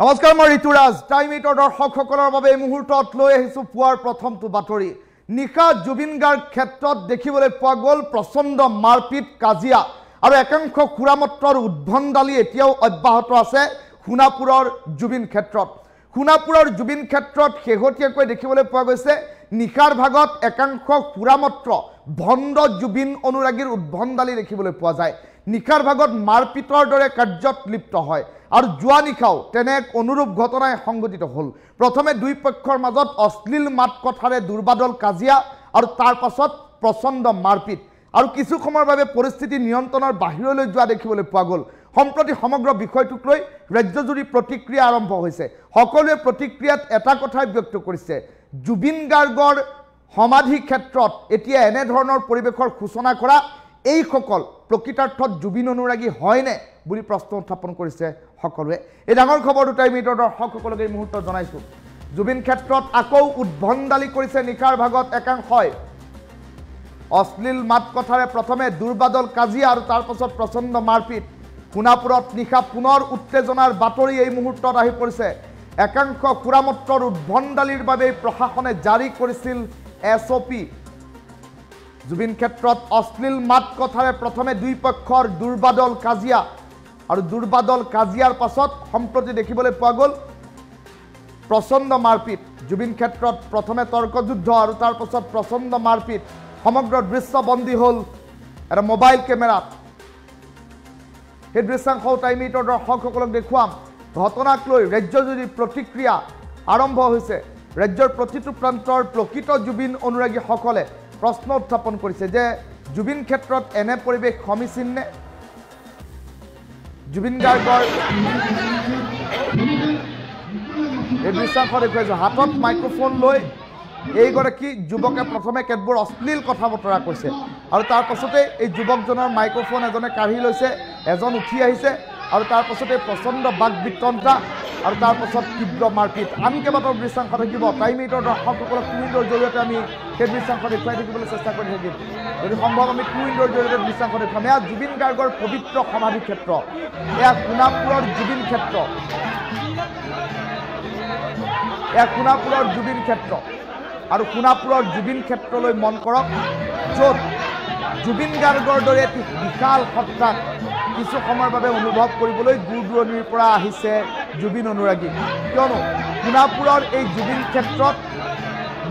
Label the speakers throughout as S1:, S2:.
S1: নমস্কাৰ মই ঋতুৰাজ টাইম 8 দৰ্শকসকলৰ বাবে এই মুহূৰ্তত লৈ আহিছো পুৱাৰ প্ৰথমটো বাতৰি নিশা জুবিন গাৰ্গ ক্ষেত্ৰত দেখিবলৈ পোৱা গ'ল প্ৰচণ্ড মাৰপিট কাজিয়া আৰু একাংশ খুৰামত্ৰৰ উদ্ভণ্ডালি এতিয়াও অব্যাহত আছে খুনাপুৰৰ জুবিন ক্ষেত্ৰত শেহতীয়াকৈ দেখিবলৈ পোৱা গৈছে নিশাৰ ভাগত একাংশ খুৰামত্ৰ ভণ্ড জুবিন অনুৰাগীৰ উদ্ভণ্ডালি দেখিবলৈ পোৱা যায় নিশাৰ ভাগত মাৰপিটৰ দৰে কাৰ্যত লিপ্ত হয় আৰু জুৱা নিশাও তেনে এক অনুৰূপ ঘটনাই সংঘটিত হ'ল প্ৰথমে দুই পক্ষৰ মাজত অশ্লীল মাত কথাৰে দুৰ্বাদল কাজিয়া আৰু তাৰ পাছত প্ৰচণ্ড মাৰপিট আৰু কিছু সময়ৰ বাবে পৰিস্থিতি নিয়ন্ত্ৰণৰ বাহিৰলৈ যোৱা দেখিবলৈ পোৱা গ'ল সম্প্ৰতি সমগ্ৰ বিষয়টোক লৈ ৰাজ্যজুৰি প্ৰতিক্ৰিয়া আৰম্ভ হৈছে সকলোৱে প্ৰতিক্ৰিয়াত এটা কথাই ব্যক্ত কৰিছে জুবিন গাৰ্গৰ সমাধি ক্ষেত্ৰত এতিয়া এনে ধৰণৰ পৰিৱেশৰ সূচনা কৰা এইসকল প্ৰকৃতাৰ্থত জুবিন অনুৰাগী হয়নে বুলি প্ৰশ্ন উত্থাপন কৰিছে সকলোৱে এই ডাঙৰ খবৰটো টাইম 8 দৰ্শকসকলক এই মুহূৰ্তত জনাইছো জুবিন ক্ষেত্ৰত আকৌ উদ্ভণ্ডালি কৰিছে নিশাৰ ভাগত একাংশই অশ্লীল মাত কথাৰে প্ৰথমে দুৰ্বাদল কাজিয়া আৰু তাৰ পাছত প্ৰচণ্ড মাৰপিট খুনাপুৰত নিশা পুনৰ উত্তেজনাৰ বাতৰি এই মুহূৰ্তত আহি পৰিছে একাংশ খুৰামত্ৰৰ উদ্ভণ্ডালিৰ বাবে প্ৰশাসনে জাৰি কৰিছিল SOP জুবিন ক্ষেত্ৰত অশ্লীল মাত কথাৰে প্ৰথমে দুই পক্ষৰ দুৰ্বাদল কাজিয়া আৰু দুৰ্বাদল কাজিয়াৰ পাছত সম্প্ৰতি দেখিবলৈ পোৱা গ'ল প্ৰচণ্ড মাৰপিট জুবিন ক্ষেত্ৰত প্ৰথমে তৰ্কযুদ্ধ আৰু তাৰ পাছত প্ৰচণ্ড মাৰপিট সমগ্ৰ দৃশ্যবন্দী হ'ল এটা মোবাইল কেমেৰাত সেই দৃশ্যাংশ টাইম 8 দৰ্শকসকলক দেখুৱাম ঘটনাক লৈ ৰাজ্যজুৰি প্ৰতিক্ৰিয়া আৰম্ভ হৈছে ৰাজ্যৰ প্ৰতিটো প্ৰান্তৰ প্ৰকৃত জুবিন অনুৰাগীসকলে প্ৰশ্ন উত্থাপন কৰিছে যে জুবিন ক্ষেত্ৰত এনে পৰিৱেশ সমীচীন নে জুবিন গাৰ্গৰ এই দৃশ্যাংশ দেখুৱাইছো হাতত মাইক্ৰফোন লৈ এইগৰাকী যুৱকে প্ৰথমে কেতবোৰ অশ্লীল কথা বতৰা কৈছে আৰু তাৰ পাছতে এই যুৱকজনৰ মাইক্ৰফোন এজনে কাঢ়ি লৈছে এজন উঠি আহিছে আৰু তাৰ পাছতে প্ৰচণ্ড বাক বিতণ্ডা আৰু তাৰ পাছত তীব্ৰ মাৰপিট আমি কেইবাটাও দৃশ্যাংশ থাকিব টাইম 8 দৰ্শকসকলক টুইণ্ডৰ জৰিয়তে আমি সেই দৃশ্যাংশ দেখুৱাই থাকিবলৈ চেষ্টা কৰি থাকিম যদি সম্ভৱ আমি টুইণ্ডৰ জৰিয়তে দৃশ্যাংশ দেখুৱাম এয়া জুবিন গাৰ্গৰ পবিত্ৰ সমাধি ক্ষেত্ৰ এয়া খুনাপুৰৰ জুবিন ক্ষেত্ৰ আৰু খুনাপুৰৰ জুবিন ক্ষেত্ৰলৈ মন কৰক য'ত জুবিন গাৰ্গৰ দৰে এটি বিশাল সত্তাক কিছু সময়ৰ বাবে অনুভৱ কৰিবলৈ দূৰ দূৰণিৰ পৰা আহিছে জুবিন অনুৰাগী কিয়নো খুনাপুৰৰ এই জুবিন ক্ষেত্ৰত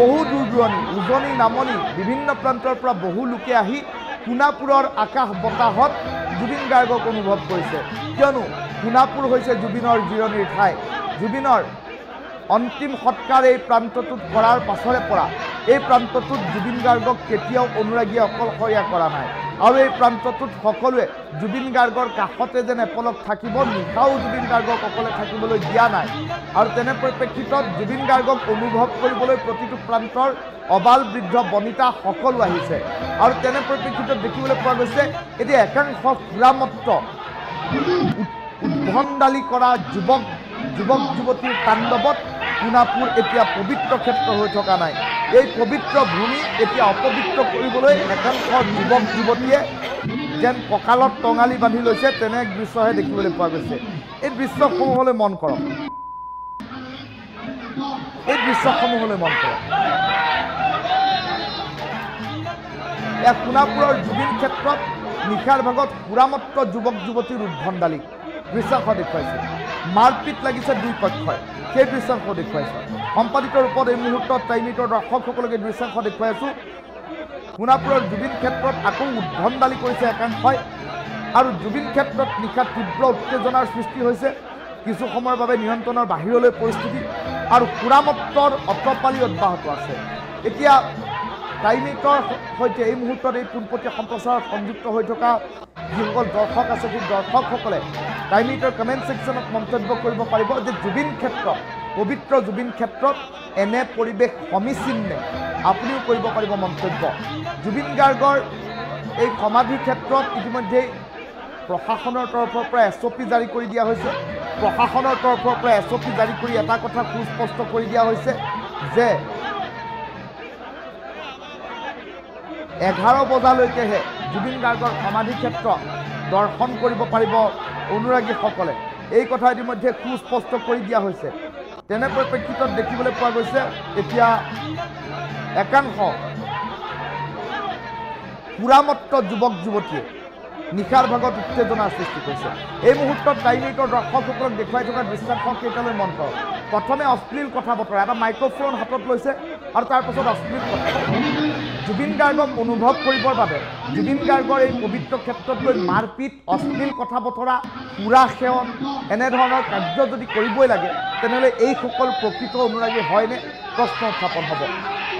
S1: বহু দূৰ দূৰণি উজনি নামনি বিভিন্ন প্ৰান্তৰ পৰা বহু লোকে আহি খুনাপুৰৰ আকাশ বতাহত জুবিন গাৰ্গক অনুভৱ কৰিছে কিয়নো খুনাপুৰ হৈছে জুবিনৰ জিৰণিৰ ঠাই জুবিনৰ অন্তিম সৎকাৰ এই প্ৰান্তটোত কৰাৰ পাছৰে পৰা এই প্ৰান্তটোত জুবিন গাৰ্গক কেতিয়াও অনুৰাগীয়ে অকলশৰীয়া কৰা নাই আৰু এই প্ৰান্তটোত সকলোৱে জুবিন গাৰ্গৰ কাষতে যেন এপলক থাকিব নিশাও জুবিন গাৰ্গক অকলে থাকিবলৈ দিয়া নাই আৰু তেনে পৰিপ্ৰেক্ষিতত জুবিন গাৰ্গক অনুভৱ কৰিবলৈ প্ৰতিটো প্ৰান্তৰ অবাল বৃদ্ধ বনিতা সকলো আহিছে আৰু তেনে পৰিপ্ৰেক্ষিতত দেখিবলৈ পোৱা গৈছে এতিয়া একাংশ খুৰামত্ৰ উদ্ভণ্ডালি কৰা যুৱক যুৱতীৰ তাণ্ডৱত খুনাপুৰ এতিয়া পবিত্ৰ ক্ষেত্ৰ হৈ থকা নাই এই পবিত্ৰ ভূমি এতিয়া অপবিত্ৰ কৰিবলৈ একাংশ যুৱক যুৱতীয়ে যেন কঁকালত টঙালি বান্ধি লৈছে তেনে এক দৃশ্যহে দেখিবলৈ পোৱা গৈছে এই দৃশ্যসমূহলৈ মন কৰক এয়া খুনাপুৰৰ জুবিন ক্ষেত্ৰত নিশাৰ ভাগত খুৰামত্ৰ যুৱক যুৱতীৰ উদ্ভণ্ডালি দৃশ্যাংশ দেখুৱাইছে মাৰপিট লাগিছে দুই পক্ষই সেই দৃশ্যাংশ দেখুৱাইছে সম্পাদিত ৰূপত এই মুহূৰ্তত টাইম 8 দৰ্শকসকলক এই দৃশ্যাংশ দেখুৱাই আছো খুনাপুৰৰ জুবিন ক্ষেত্ৰত আকৌ উদ্ভণ্ডালি কৰিছে একাংশই আৰু জুবিন ক্ষেত্ৰত নিশা তীব্ৰ উত্তেজনাৰ সৃষ্টি হৈছে কিছু সময়ৰ বাবে নিয়ন্ত্ৰণৰ বাহিৰলৈ পৰিস্থিতি আৰু খুৰামত্ৰৰ অটপালি অব্যাহত আছে এতিয়া টাইম 8 সৈতে এই মুহূৰ্তত এই পোনপটীয়া সম্প্ৰচাৰত সংযুক্ত হৈ থকা যিসকল দৰ্শক আছে সেই দৰ্শকসকলে টাইম 8 কমেণ্ট ছেকশ্যনত মন্তব্য কৰিব পাৰিব যে জুবিন ক্ষেত্ৰত পবিত্ৰ জুবিন ক্ষেত্ৰত এনে পৰিৱেশ সমীচীন নে আপুনিও কৰিব পাৰিব মন্তব্য জুবিন গাৰ্গৰ এই সমাধি ক্ষেত্ৰত ইতিমধ্যে প্ৰশাসনৰ তৰফৰ পৰা SOP জাৰি কৰি দিয়া হৈছে প্ৰশাসনৰ তৰফৰ পৰা SOP জাৰি কৰি এটা কথা সুস্পষ্ট কৰি দিয়া হৈছে যে 11 বজালৈকেহে জুবিন গাৰ্গৰ সমাধি ক্ষেত্ৰ দৰ্শন কৰিব পাৰিব অনুৰাগীসকলে এই কথা ইতিমধ্যে সুস্পষ্ট কৰি দিয়া হৈছে। তেনে পৰিপ্ৰেক্ষিতত দেখিবলৈ পোৱা গৈছে এতিয়া একাংশ পুৰামত্ত যুৱক যুৱতীয়ে নিশাৰ ভাগত উত্তেজনাৰ সৃষ্টি কৰিছে। এই মুহূৰ্তত টাইম 8ৰ দৰ্শকসকলক দেখুৱাই থকা দৃশ্যাংশ কেইটালৈ মন কৰক। প্ৰথমে অশ্লীল কথা বতৰা, এটা মাইক্ৰফোন হাতত লৈছে আৰু তাৰ পাছত অশ্লীল কথা। জুবিন গাৰ্গক অনুভৱ কৰিবৰ বাবে জুবিন গাৰ্গৰ এই পবিত্ৰ ক্ষেত্ৰত লৈ মাৰপিট, অশ্লীল কথা বতৰা, সুৰা সেৱন এনেধৰণৰ কাৰ্য যদি কৰিবই লাগে তেনেহ'লে এইসকল প্ৰকৃত অনুৰাগী হয়নে প্ৰশ্ন উত্থাপন হ'ব।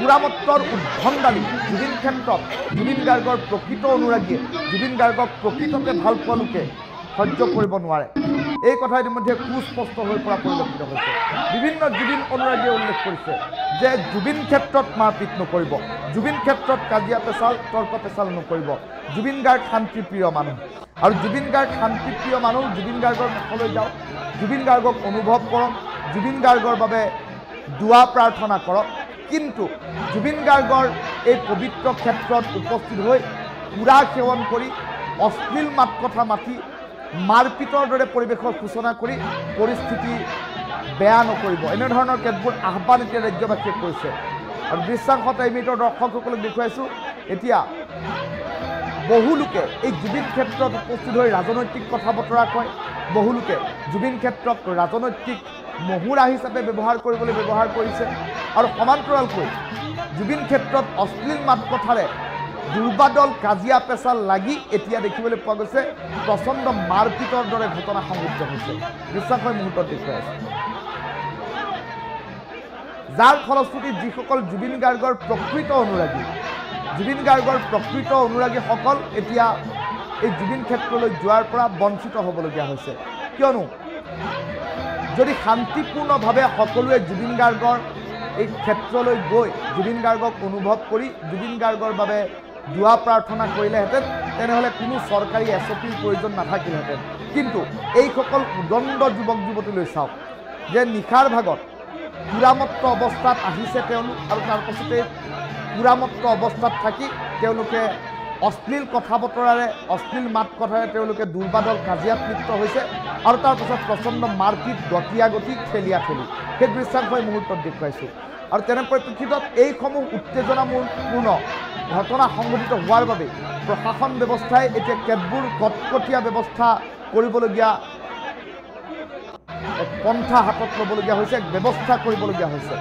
S1: পুৰামত্তৰ উদ্ভণ্ডালি জুবিন ক্ষেত্ৰত জুবিন গাৰ্গৰ প্ৰকৃত অনুৰাগীয়ে জুবিন গাৰ্গক প্ৰকৃততে ভাল পোৱা লোকে সহ্য কৰিব নোৱাৰে। এই কথা ইতিমধ্যে সুস্পষ্ট হৈ পৰা পৰিলক্ষিত হৈছে। বিভিন্ন জুবিন অনুৰাগীয়ে উল্লেখ কৰিছে যে জুবিন ক্ষেত্ৰত মাৰপিট নকৰিব, জুবিন ক্ষেত্ৰত কাজিয়া পেচাল তৰ্ক পেচাল নকৰিব। জুবিন গাৰ্গ শান্তিপ্ৰিয় মানুহ আৰু জুবিন গাৰ্গ শান্তিপ্ৰিয় মানুহ। জুবিন গাৰ্গৰ কাষলৈ যাওক, জুবিন গাৰ্গক অনুভৱ কৰক, জুবিন গাৰ্গৰ বাবে দুৱা প্ৰাৰ্থনা কৰক। কিন্তু জুবিন গাৰ্গৰ এই পবিত্ৰ ক্ষেত্ৰত উপস্থিত হৈ সুৰা সেৱন কৰি অশ্লীল মাত কথা মাতি মাৰপিটৰ দৰে পৰিৱেশৰ সূচনা কৰি পৰিস্থিতি বেয়া নকৰিব, এনেধৰণৰ কেতবোৰ আহ্বান এতিয়া ৰাজ্যবাসীয়ে কৰিছে। আৰু দৃশ্যাংশ টাইম 8ৰ দৰ্শকসকলক দেখুৱাইছোঁ এতিয়া বহু লোকে এই জুবিন ক্ষেত্ৰত উপস্থিত হৈ ৰাজনৈতিক কথা বতৰা কয়, বহু লোকে জুবিন ক্ষেত্ৰক ৰাজনৈতিক মহুৰা হিচাপে ব্যৱহাৰ কৰিছে আৰু সমান্তৰালকৈ জুবিন ক্ষেত্ৰত অশ্লীল মাত কথাৰে দুৰ্বাদল কাজিয়া পেচাল লাগি এতিয়া দেখিবলৈ পোৱা গৈছে প্ৰচণ্ড মাৰপিটৰ দৰে ঘটনা সংঘটিত হৈছে। দৃশ্যাংশই মুহূৰ্তত দেখুৱাই আছে, যাৰ ফলশ্ৰুতিত যিসকল জুবিন গাৰ্গৰ প্ৰকৃত অনুৰাগীসকল এতিয়া এই জুবিন ক্ষেত্ৰলৈ যোৱাৰ পৰা বঞ্চিত হ'বলগীয়া হৈছে। কিয়নো যদি শান্তিপূৰ্ণভাৱে সকলোৱে জুবিন গাৰ্গৰ এই ক্ষেত্ৰলৈ গৈ জুবিন গাৰ্গক অনুভৱ কৰি জুবিন গাৰ্গৰ বাবে দুৱা প্ৰাৰ্থনা কৰিলেহেঁতেন তেনেহ'লে কোনো চৰকাৰী SOPৰ প্ৰয়োজন নাথাকিলহেঁতেন। কিন্তু এইসকল উদণ্ড যুৱক যুৱতীলৈ চাওক যে নিশাৰ ভাগত পুৰামত্ত অৱস্থাত আহিছে তেওঁলোক আৰু তাৰ পাছতে পুৰামত্ত অৱস্থাত থাকি তেওঁলোকে অশ্লীল কথা বতৰাৰে অশ্লীল মাত কথাৰে তেওঁলোকে দুৰ্বাদল কাজিয়াত লিপ্ত হৈছে আৰু তাৰ পাছত প্ৰচণ্ড মাৰপিট, গতিয়াগতি, ঠেলিয়াঠেলি। সেই দৃশ্যাংশই মুহূৰ্তত দেখুৱাইছোঁ। আৰু তেনে পৰিপ্ৰেক্ষিতত এইসমূহ উত্তেজনাপূৰ্ণ ঘটনা সংঘটিত হোৱাৰ বাবে প্ৰশাসন ব্যৱস্থাই এতিয়া কেতবোৰ কটকটীয়া ব্যৱস্থা কৰিবলগীয়া এক পন্থা হাতত ল'বলগীয়া হৈছে, এক ব্যৱস্থা কৰিবলগীয়া হৈছে,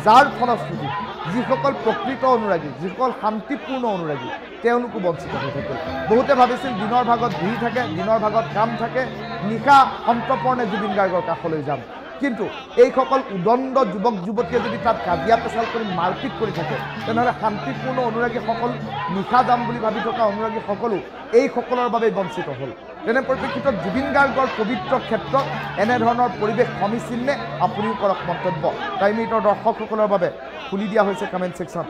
S1: যাৰ ফলশ্ৰুতি যিসকল প্ৰকৃত অনুৰাগী, যিসকল শান্তিপূৰ্ণ অনুৰাগী তেওঁলোকো বঞ্চিত হৈ থাকিল। বহুতে ভাবিছিল দিনৰ ভাগত ভিৰ থাকে, দিনৰ ভাগত কাম থাকে, নিশা সন্তৰ্পণে জুবিন গাৰ্গৰ কাষলৈ যাম। কিন্তু এইসকল উদণ্ড যুৱক যুৱতীয়ে যদি তাত কাজিয়া পেচাল কৰি মাৰপিট কৰি থাকে তেনেহ'লে শান্তিপূৰ্ণ অনুৰাগীসকল, নিশা যাম বুলি ভাবি থকা অনুৰাগীসকলো এইসকলৰ বাবে বঞ্চিত হ'ল। তেনে পৰিপ্ৰেক্ষিতত জুবিন গাৰ্গৰ পবিত্ৰ ক্ষেত্ৰত এনেধৰণৰ পৰিৱেশ সমীচীন নে? আপুনিও কৰক মন্তব্য। টাইম 8ৰ দৰ্শকসকলৰ বাবে খুলি দিয়া হৈছে কমেণ্ট ছেকশ্যন।